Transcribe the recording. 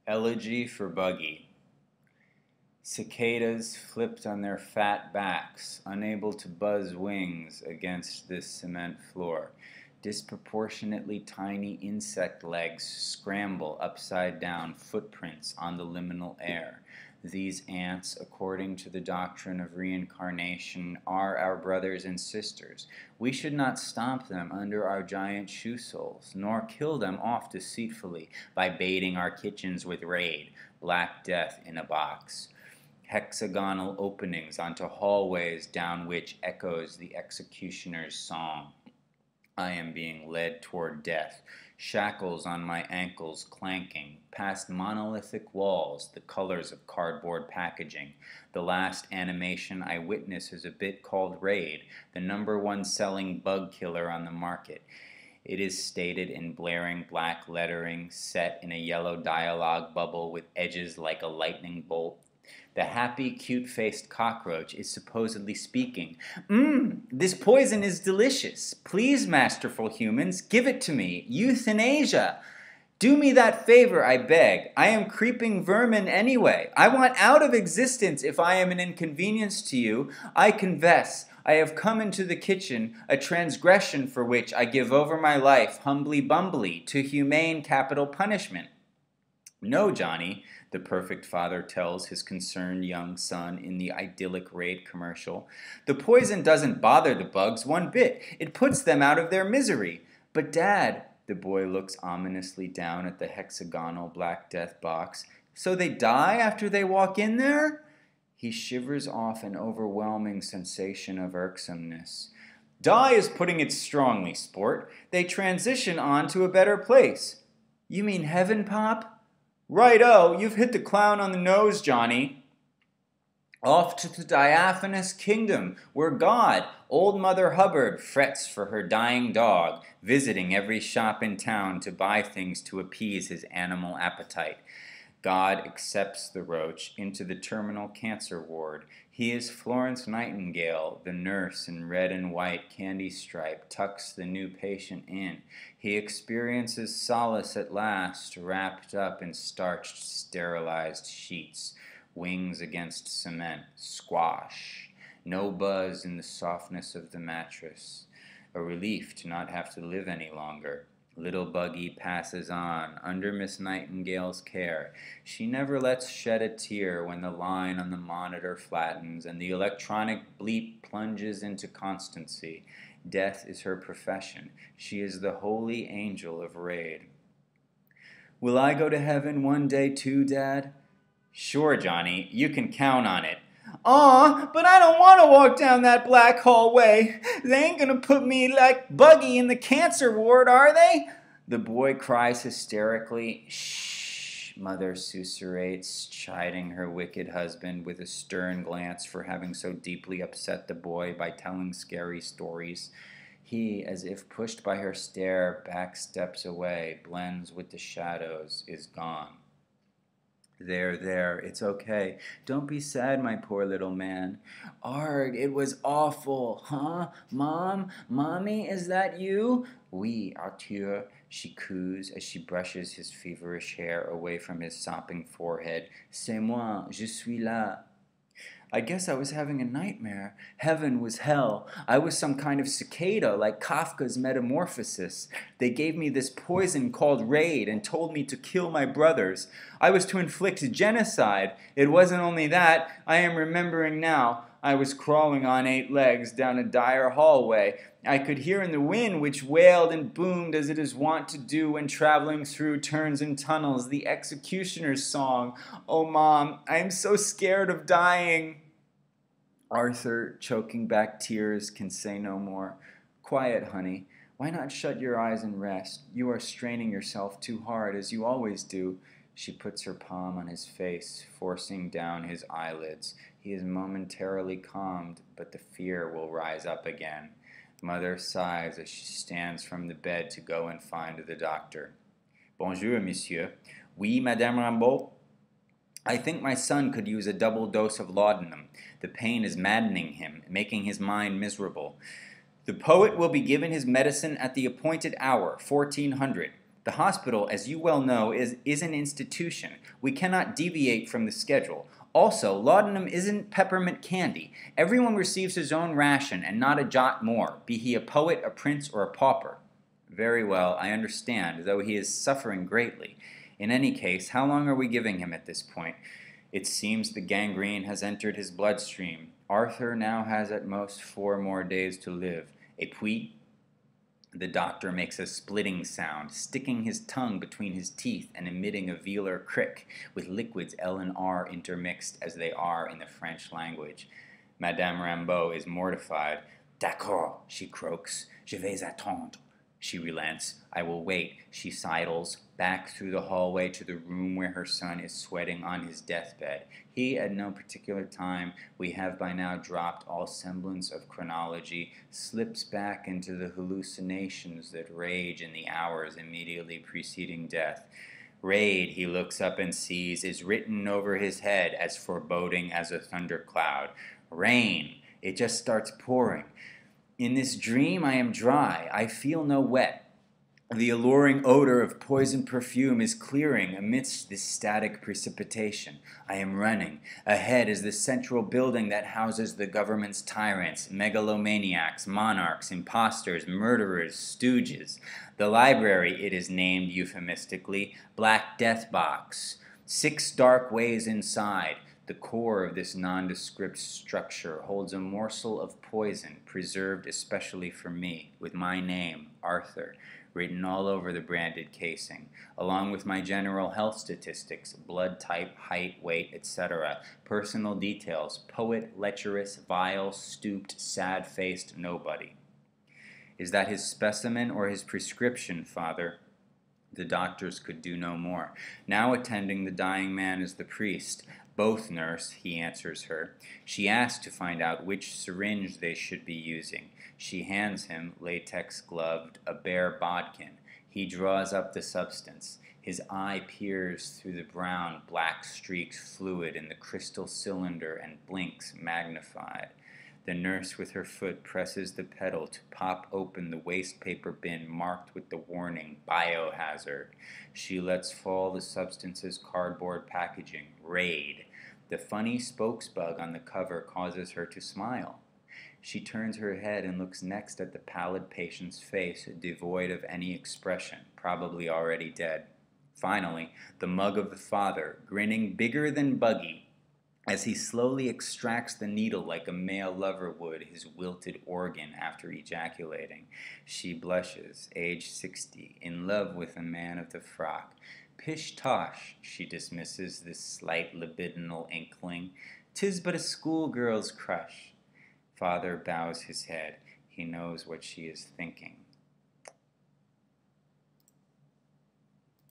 Elegy for Buggy. Cicadas flipped on their fat backs, unable to buzz wings against this cement floor. Disproportionately tiny insect legs scramble upside down footprints on the liminal air. These ants, according to the doctrine of reincarnation, are our brothers and sisters. We should not stomp them under our giant shoe soles, nor kill them off deceitfully by baiting our kitchens with raid, Black Death in a box. Hexagonal openings onto hallways down which echoes the executioner's song. I am being led toward death, shackles on my ankles clanking, past monolithic walls, the colors of cardboard packaging. The last animation I witness is a bit called Raid, the #1 selling bug killer on the market. It is stated in blaring black lettering set in a yellow dialogue bubble with edges like a lightning bolt. The happy, cute-faced cockroach is supposedly speaking. This poison is delicious. Please, masterful humans, give it to me. Euthanasia. Do me that favor, I beg. I am creeping vermin anyway. I want out of existence if I am an inconvenience to you. I confess, I have come into the kitchen, a transgression for which I give over my life, humbly bumbly, to humane capital punishment. No, Johnny, the perfect father tells his concerned young son in the idyllic Raid commercial. The poison doesn't bother the bugs one bit. It puts them out of their misery. But Dad, the boy looks ominously down at the hexagonal Black Death box. So they die after they walk in there? He shivers off an overwhelming sensation of irksomeness. Die is putting it strongly, sport. They transition on to a better place. You mean heaven, Pop? Right-o, you've hit the clown on the nose, Johnny. Off to the diaphanous kingdom, where God, old Mother Hubbard, frets for her dying dog, visiting every shop in town to buy things to appease his animal appetite. God accepts the roach into the terminal cancer ward. He is Florence Nightingale, the nurse in red and white candy stripe, tucks the new patient in. He experiences solace at last, wrapped up in starched, sterilized sheets. Wings against cement, squash. No buzz in the softness of the mattress. A relief to not have to live any longer. Little Buggy passes on, under Miss Nightingale's care. She never lets shed a tear when the line on the monitor flattens and the electronic bleep plunges into constancy. Death is her profession. She is the holy angel of Raid. Will I go to heaven one day too, Dad? Sure, Johnny, you can count on it. Aw, but I don't want to walk down that black hallway. They ain't gonna put me like Buggy in the cancer ward, are they? The boy cries hysterically. Shh, Mother susurrates, chiding her wicked husband with a stern glance for having so deeply upset the boy by telling scary stories. He, as if pushed by her stare, backsteps away, blends with the shadows, is gone. There, it's okay. Don't be sad, my poor little man. Arg, it was awful, huh? Mom? Mommy, is that you? Oui, Arthur, she coos as she brushes his feverish hair away from his sopping forehead. C'est moi, je suis là. I guess I was having a nightmare. Heaven was hell. I was some kind of cicada, like Kafka's Metamorphosis. They gave me this poison called Raid and told me to kill my brothers. I was to inflict genocide. It wasn't only that. I am remembering now. I was crawling on 8 legs down a dire hallway. I could hear in the wind, which wailed and boomed as it is wont to do when traveling through turns and tunnels, the executioner's song. Oh, Mom, I am so scared of dying. Arthur, choking back tears, can say no more. Quiet, honey. Why not shut your eyes and rest? You are straining yourself too hard, as you always do. She puts her palm on his face, forcing down his eyelids. He is momentarily calmed, but the fear will rise up again. Mother sighs as she stands from the bed to go and find the doctor. Bonjour, monsieur. Oui, Madame Rambaud? I think my son could use a double dose of laudanum. The pain is maddening him, making his mind miserable. The poet will be given his medicine at the appointed hour, 1400. The hospital, as you well know, is an institution. We cannot deviate from the schedule. Also, laudanum isn't peppermint candy. Everyone receives his own ration and not a jot more, be he a poet, a prince, or a pauper. Very well, I understand, though he is suffering greatly. In any case, how long are we giving him at this point? It seems the gangrene has entered his bloodstream. Arthur now has at most 4 more days to live. Et puis, the doctor makes a splitting sound, sticking his tongue between his teeth and emitting a velar crick, with liquids L and R intermixed as they are in the French language. Madame Rambeau is mortified. D'accord, she croaks. Je vais attendre. She relents. I will wait. She sidles back through the hallway to the room where her son is sweating on his deathbed. He, at no particular time, we have by now dropped all semblance of chronology, slips back into the hallucinations that rage in the hours immediately preceding death. Raid, he looks up and sees, is written over his head as foreboding as a thundercloud. Rain, it just starts pouring. In this dream I am dry, I feel no wet. The alluring odor of poison perfume is clearing amidst this static precipitation. I am running. Ahead is the central building that houses the government's tyrants, megalomaniacs, monarchs, impostors, murderers, stooges. The library, it is named euphemistically, Black Death Box. 6 dark ways inside. The core of this nondescript structure holds a morsel of poison preserved especially for me, with my name, Arthur, written all over the branded casing, along with my general health statistics, blood type, height, weight, etc., personal details, poet, lecherous, vile, stooped, sad-faced nobody. Is that his specimen or his prescription, Father? The doctors could do no more. Now attending the dying man is the priest. Both, nurse, he answers her. She asks to find out which syringe they should be using. She hands him, latex-gloved, a bare bodkin. He draws up the substance. His eye peers through the brown, black streaks fluid in the crystal cylinder and blinks, magnified. The nurse with her foot presses the pedal to pop open the waste paper bin marked with the warning, biohazard. She lets fall the substance's cardboard packaging, Raid. The funny spokesbug on the cover causes her to smile. She turns her head and looks next at the pallid patient's face, devoid of any expression, probably already dead. Finally, the mug of the father, grinning bigger than Buggy, as he slowly extracts the needle like a male lover would his wilted organ after ejaculating. She blushes, age 60, in love with a man of the frock. Pish-tosh, she dismisses this slight libidinal inkling. 'Tis but a schoolgirl's crush. Father bows his head. He knows what she is thinking.